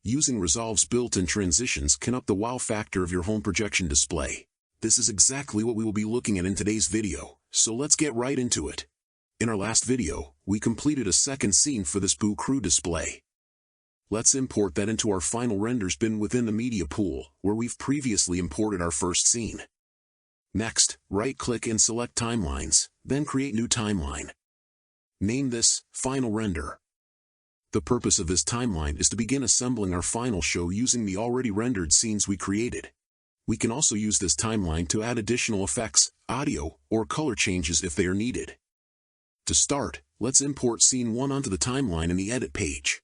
Using Resolve's built-in transitions can up the wow factor of your home projection display. This is exactly what we will be looking at in today's video, so let's get right into it. In our last video, we completed a second scene for this Boo Crew display. Let's import that into our final renders bin within the media pool, where we've previously imported our first scene. Next, right-click and select Timelines, then create new timeline. Name this Final Render. The purpose of this timeline is to begin assembling our final show using the already rendered scenes we created. We can also use this timeline to add additional effects, audio, or color changes if they are needed. To start, let's import Scene 1 onto the timeline in the Edit page.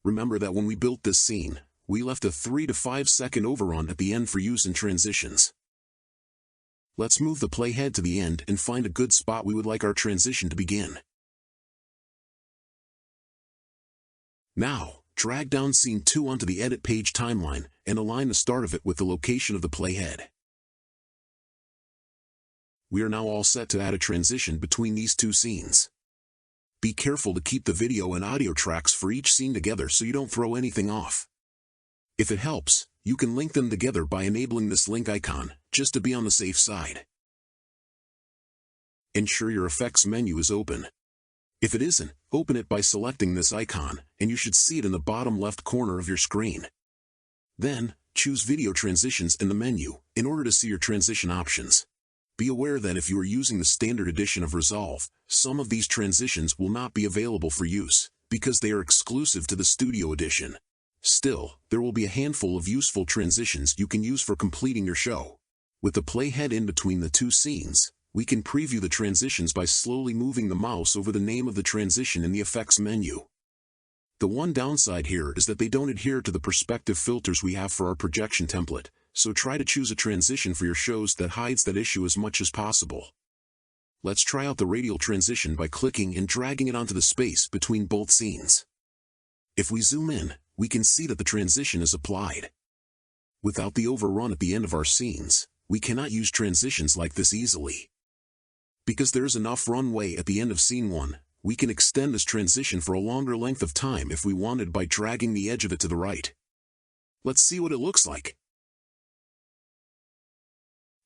Remember that when we built this scene, we left a 3 to 5 second overrun at the end for use in transitions. Let's move the playhead to the end and find a good spot we would like our transition to begin. Now, drag down Scene 2 onto the Edit page timeline and align the start of it with the location of the playhead. We are now all set to add a transition between these two scenes. Be careful to keep the video and audio tracks for each scene together so you don't throw anything off. If it helps, you can link them together by enabling this link icon, just to be on the safe side. Ensure your effects menu is open. If it isn't, open it by selecting this icon, and you should see it in the bottom left corner of your screen. Then, choose Video Transitions in the menu, in order to see your transition options. Be aware that if you are using the standard edition of Resolve, some of these transitions will not be available for use, because they are exclusive to the Studio Edition. Still, there will be a handful of useful transitions you can use for completing your show. With the playhead in between the two scenes, we can preview the transitions by slowly moving the mouse over the name of the transition in the effects menu. The one downside here is that they don't adhere to the perspective filters we have for our projection template, so try to choose a transition for your shows that hides that issue as much as possible. Let's try out the radial transition by clicking and dragging it onto the space between both scenes. If we zoom in, we can see that the transition is applied. Without the overrun at the end of our scenes, we cannot use transitions like this easily. Because there is enough runway at the end of Scene 1, we can extend this transition for a longer length of time if we wanted by dragging the edge of it to the right. Let's see what it looks like.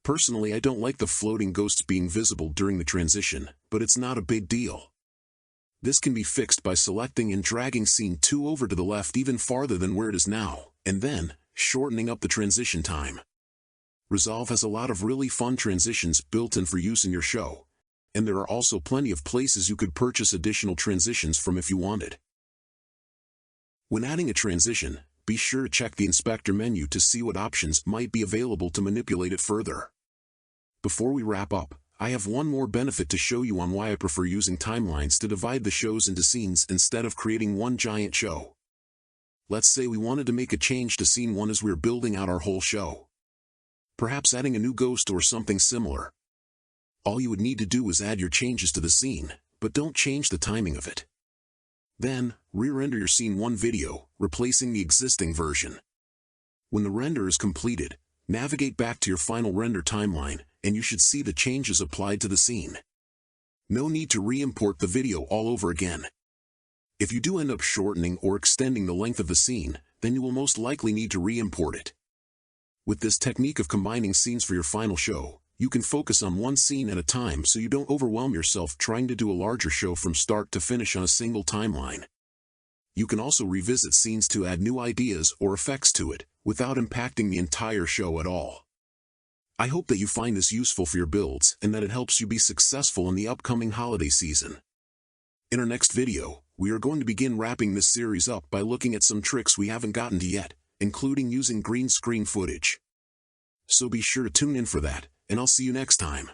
Personally, I don't like the floating ghosts being visible during the transition, but it's not a big deal. This can be fixed by selecting and dragging Scene 2 over to the left even farther than where it is now, and then shortening up the transition time. Resolve has a lot of really fun transitions built in for use in your show, and there are also plenty of places you could purchase additional transitions from if you wanted. When adding a transition, be sure to check the inspector menu to see what options might be available to manipulate it further. Before we wrap up, I have one more benefit to show you on why I prefer using timelines to divide the shows into scenes instead of creating one giant show. Let's say we wanted to make a change to Scene 1 as we're building out our whole show. Perhaps adding a new ghost or something similar. All you would need to do is add your changes to the scene, but don't change the timing of it. Then, re-render your Scene 1 video, replacing the existing version. When the render is completed, navigate back to your final render timeline, and you should see the changes applied to the scene. No need to re-import the video all over again. If you do end up shortening or extending the length of the scene, then you will most likely need to re-import it. With this technique of combining scenes for your final show, you can focus on one scene at a time so you don't overwhelm yourself trying to do a larger show from start to finish on a single timeline. You can also revisit scenes to add new ideas or effects to it, without impacting the entire show at all. I hope that you find this useful for your builds and that it helps you be successful in the upcoming holiday season. In our next video, we are going to begin wrapping this series up by looking at some tricks we haven't gotten to yet, including using green screen footage. So be sure to tune in for that, and I'll see you next time.